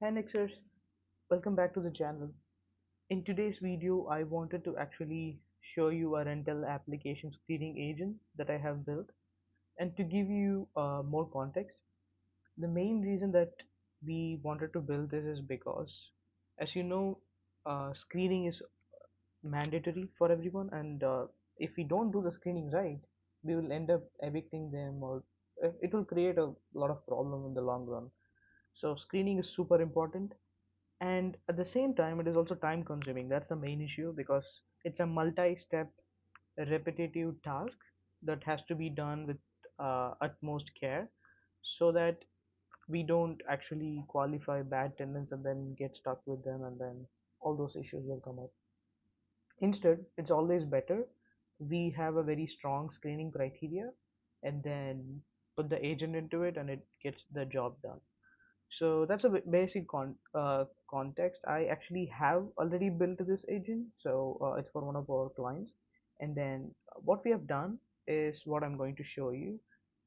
Hi Nexers, welcome back to the channel. In today's video, I wanted to actually show you a rental application screening agent that I have built. And to give you more context, the main reason that we wanted to build this is because, as you know, screening is mandatory for everyone, and if we don't do the screening right, we will end up evicting them, or it will create a lot of problem in the long run. So screening is super important, and at the same time it is also time consuming. That's the main issue because it's a multi-step repetitive task that has to be done with utmost care, so that we don't actually qualify bad tenants and then get stuck with them, and then all those issues will come up. Instead, it's always better we have a very strong screening criteria and then put the agent into it and it gets the job done. So that's a basic context. I actually have already built this agent, so it's for one of our clients. And then what we have done is what I'm going to show you.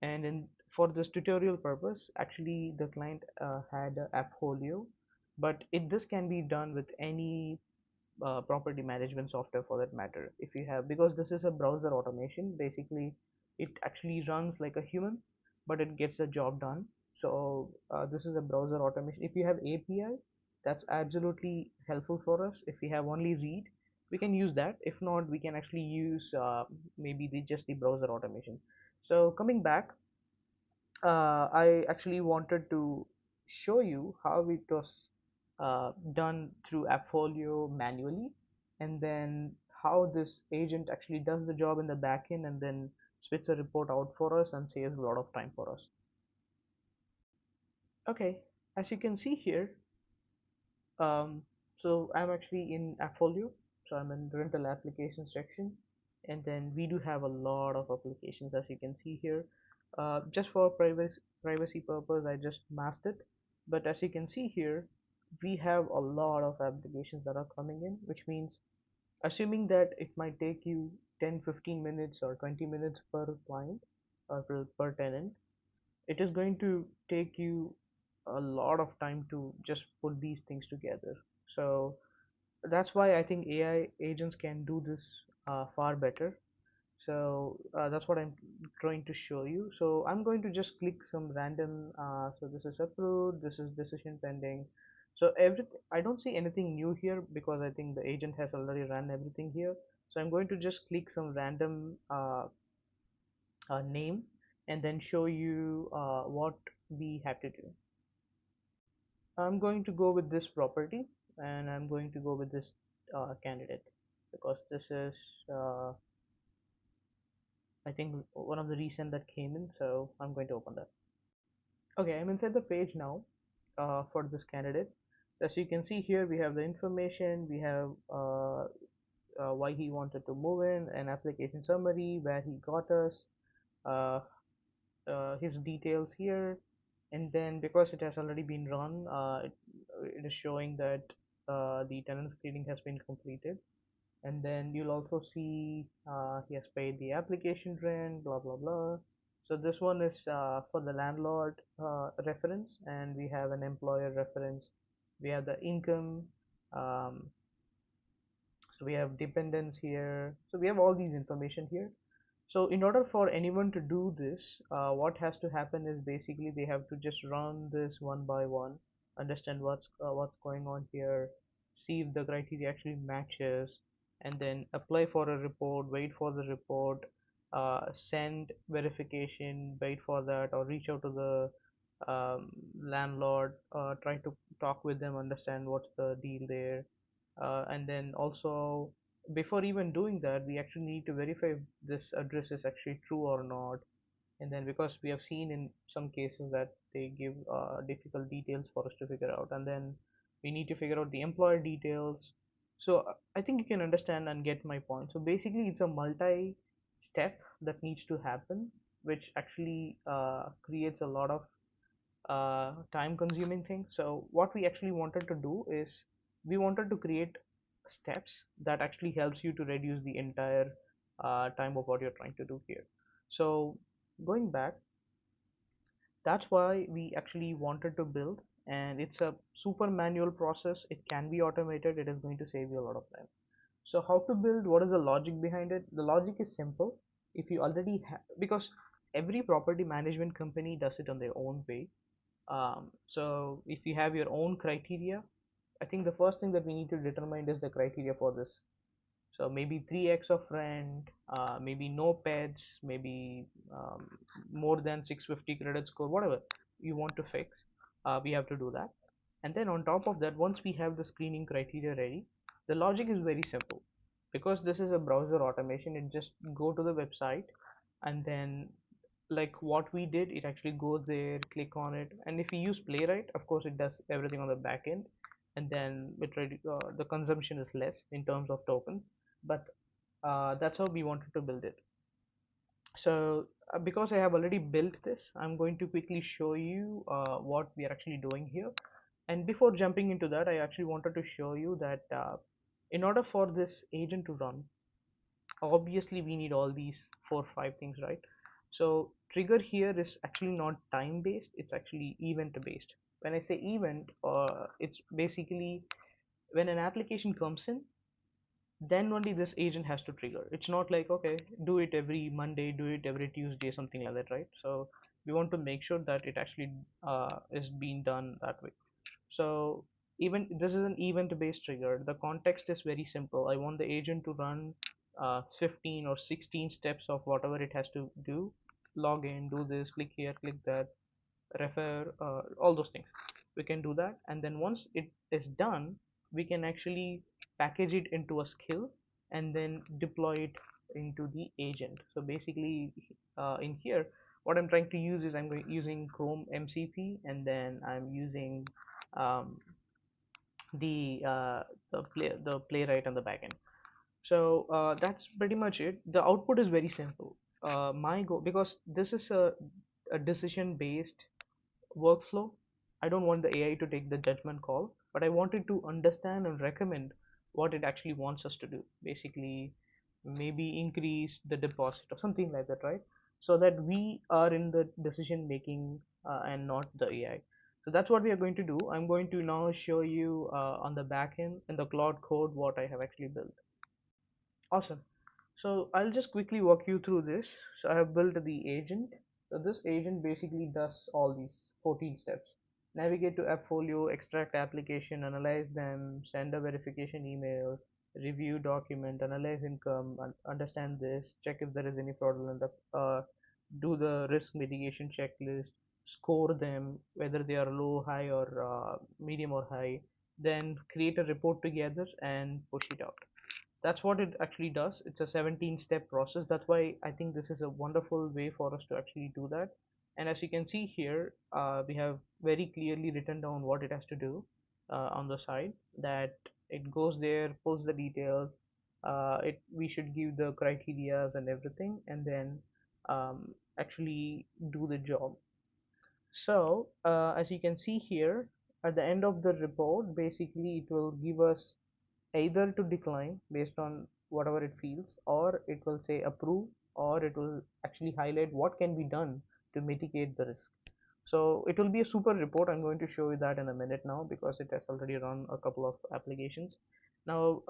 And in for this tutorial purpose, actually the client had a AppFolio, but this can be done with any property management software for that matter. If you have, because this is a browser automation, basically it actually runs like a human, but it gets the job done. So this is a browser automation. If you have API, that's absolutely helpful for us. If we have only read, we can use that. If not, we can actually use maybe just the browser automation. So coming back, I actually wanted to show you how it was done through AppFolio manually, and then how this agent actually does the job in the backend and then spits a report out for us and saves a lot of time for us. Okay, as you can see here, um, so I'm actually in AppFolio, so I'm in the rental application section, and then we do have a lot of applications as you can see here. Just for privacy purpose, I just masked it, but as you can see here, we have a lot of applications that are coming in, which means assuming that it might take you 10-15 minutes or 20 minutes per client or per tenant, it is going to take you a lot of time to just put these things together. So that's why I think AI agents can do this far better. So that's what I'm trying to show you. So I'm going to just click some random, so this is approved, this is decision pending. So everything, I don't see anything new here because I think the agent has already run everything here. So I'm going to just click some random name and then show you what we have to do. I'm going to go with this property, and I'm going to go with this candidate because this is I think one of the recent that came in, so I'm going to open that. Okay, I'm inside the page now for this candidate. So as you can see here, we have the information, we have why he wanted to move in, an application summary, where he got us, uh, his details here, and then because it has already been run, it is showing that the tenant screening has been completed. And then you'll also see he has paid the application rent, blah blah blah. So this one is for the landlord reference, and we have an employer reference. We have the income, um, so we have dependents here, so we have all these information here. So in order for anyone to do this, what has to happen is basically they have to just run this one by one, understand what's going on here, see if the criteria actually matches, and then apply for a report, wait for the report, send verification, wait for that, or reach out to the landlord, try to talk with them, understand what's the deal there, and then also before even doing that, we actually need to verify if this address is actually true or not. And then because we have seen in some cases that they give difficult details for us to figure out, and then we need to figure out the employer details. So I think you can understand and get my point. So basically it's a multi step that needs to happen, which actually creates a lot of time consuming thing. So what we actually wanted to do is we wanted to create steps that actually helps you to reduce the entire time of what you're trying to do here. So going back, that's why we actually wanted to build and it's a super manual process. It can be automated. It is going to save you a lot of time. So how to build, what is the logic behind it? The logic is simple. If you already have, because every property management company does it on their own way. So if you have your own criteria, I think the first thing that we need to determine is the criteria for this. So maybe 3x of rent, maybe no pets, maybe more than 650 credit score, whatever you want to fix, we have to do that. And then on top of that, once we have the screening criteria ready, the logic is very simple. Because this is a browser automation, it just go to the website, and then like what we did, it actually goes there, click on it. And if you use Playwright, of course it does everything on the back end, and then the consumption is less in terms of tokens. But that's how we wanted to build it. So because I have already built this, I'm going to quickly show you what we are actually doing here. And before jumping into that, I actually wanted to show you that in order for this agent to run, obviously we need all these 4 5 things, right? So trigger here is actually not time based, it's actually event based. When I say event, it's basically when an application comes in, then only this agent has to trigger. It's not like, okay, do it every Monday, do it every Tuesday, something like that, right? So we want to make sure that it actually is being done that way. So even this is an event based trigger. The context is very simple. I want the agent to run 15 or 16 steps of whatever it has to do. Log in, do this, click here, click that, refer, all those things. We can do that, and then once it is done, we can actually package it into a skill and then deploy it into the agent. So basically, in here, what I'm trying to use is using Chrome MCP, and then I'm using um, the Playwright on the backend. So that's pretty much it. The output is very simple. My goal, because this is a decision based workflow. I don't want the AI to take the judgment call, but I wanted to understand and recommend what it actually wants us to do. Basically, maybe increase the deposit or something like that, right? So that we are in the decision making and not the AI. So that's what we are going to do. I'm going to now show you on the back end in the Claude Code what I have actually built. Awesome. So I'll just quickly walk you through this. So I have built the agent. So this agent basically does all these 14 steps. Navigate to AppFolio, extract application, analyze them, send a verification email, review document, analyze income, understand this, check if there is any fraudulent, do the risk mitigation checklist, score them, whether they are low, high, or medium or high, then create a report together and push it out. That's what it actually does. It's a 17 step process. That's why I think this is a wonderful way for us to actually do that. And as you can see here, we have very clearly written down what it has to do on the side, that it goes there, pulls the details, we should give the criterias and everything, and then actually do the job. So as you can see here, at the end of the report, basically it will give us either to decline based on whatever it feels, or it will say approve, or it will actually highlight what can be done to mitigate the risk. So it will be a super report. I'm going to show you that in a minute now, because it has already run a couple of applications. Now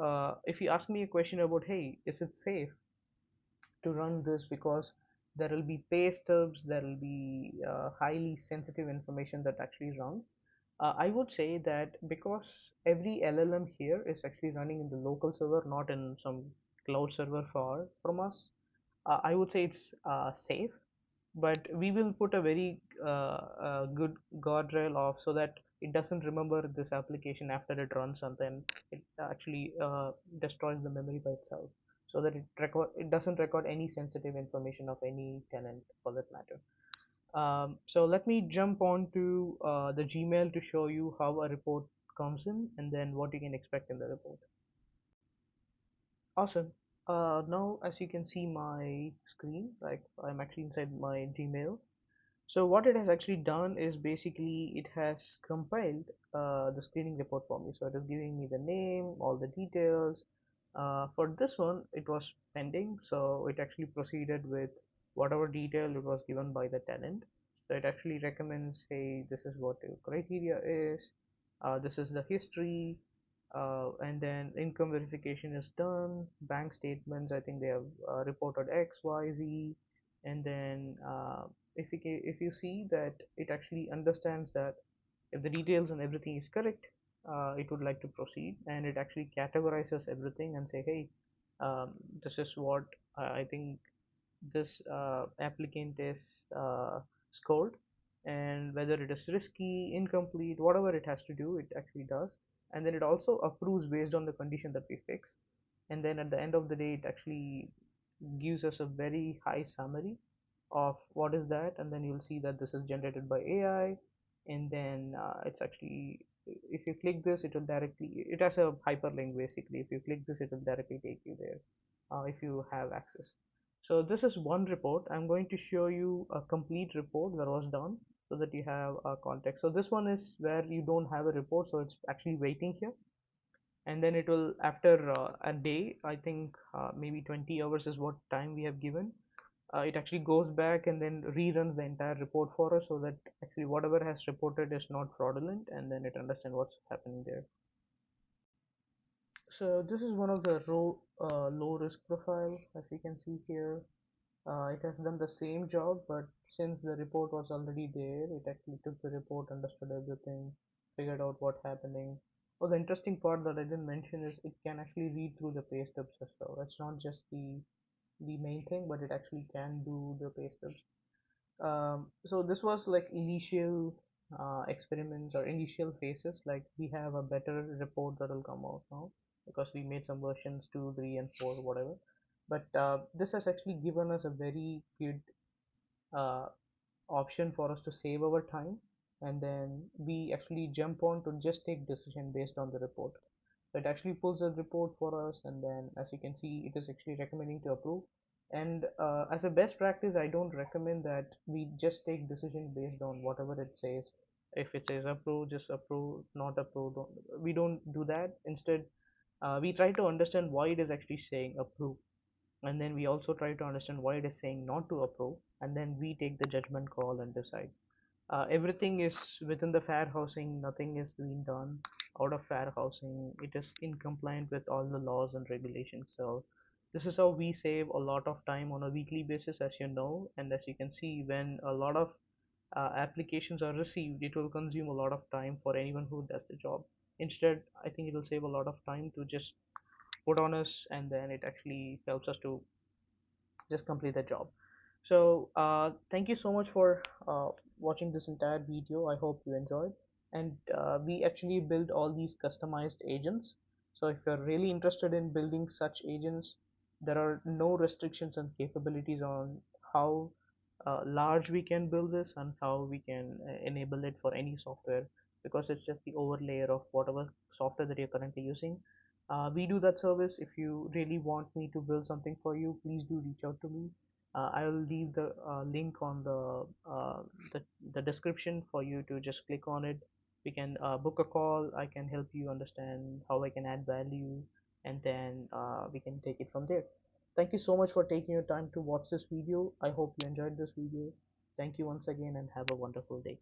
if you ask me a question about, hey, is it safe to run this, because there will be pay stubs, there will be highly sensitive information that actually runs. I would say that because every LLM here is actually running in the local server, not in some cloud server far from us, I would say it's safe. But we will put a very good guardrail off, so that it doesn't remember this application after it runs, and then it actually destroys the memory by itself, so that it doesn't record any sensitive information of any tenant for that matter. So let me jump on to the Gmail to show you how a report comes in, and then what you can expect in the report. Awesome. Now as you can see my screen, like I'm actually inside my Gmail. So what it has actually done is basically it has compiled the screening report for me. So it is giving me the name, all the details. For this one, it was pending, so it actually proceeded with whatever detail it was given by the tenant. So it actually recommends, hey, this is what your criteria is, this is the history, and then income verification is done, bank statements, I think they have reported X, Y, Z, and then if you see that it actually understands that if the details and everything is correct, it would like to proceed, and it actually categorizes everything and say, hey, um, this is what I think this applicant is scored, and whether it is risky, incomplete, whatever it has to do, it actually does. And then it also approves based on the condition that we fix. And then at the end of the day, it actually gives us a very high summary of what is that. And then you'll see that this is generated by AI. And then it's actually, if you click this, it will directly, it has a hyperlink basically. If you click this, it will directly take you there if you have access. So this is one report. I'm going to show you a complete report that was done so that you have a context. So this one is where you don't have a report, so it's actually waiting here. And then it will, after a day, I think maybe 20 hours is what time we have given. It actually goes back and then reruns the entire report for us so that actually whatever has reported is not fraudulent, and then it understands what's happening there. So this is one of the low risk profile, as you can see here. It has done the same job, but since the report was already there, it actually took the report, understood everything, figured out what's happening. Oh, the interesting part that I didn't mention is it can actually read through the pay stubs as well. It's not just the main thing, but it actually can do the pay stubs. So this was like initial experiments or initial phases. Like we have a better report that will come out now because we made some versions 2, 3, and 4, whatever. But this has actually given us a very good uh, option for us to save our time, and then we actually jump on to just take decision based on the report. So it actually pulls a report for us, and then as you can see, it is actually recommending to approve. And as a best practice, I don't recommend that we just take decision based on whatever it says. If it says approve, just approve, not approve, we don't do that. Instead, we try to understand why it is actually saying approve, and then we also try to understand why it is saying not to approve, and then we take the judgment call and decide. Everything is within the fair housing, nothing is being done out of fair housing. It is in compliant with all the laws and regulations. So this is how we save a lot of time on a weekly basis, as you know. And as you can see, when a lot of applications are received, it will consume a lot of time for anyone who does the job. Instead, I think it will save a lot of time to just put on us, and then it actually helps us to just complete the job. So thank you so much for watching this entire video. I hope you enjoyed. And we actually build all these customized agents. So if you're really interested in building such agents, there are no restrictions and capabilities on how large we can build this and how we can enable it for any software, because it's just the overlay of whatever software that you're currently using. We do that service. If you really want me to build something for you, please do reach out to me. I'll leave the link on the description for you to just click on it. We can book a call. I can help you understand how I can add value, and then we can take it from there. Thank you so much for taking your time to watch this video. I hope you enjoyed this video. Thank you once again, and have a wonderful day.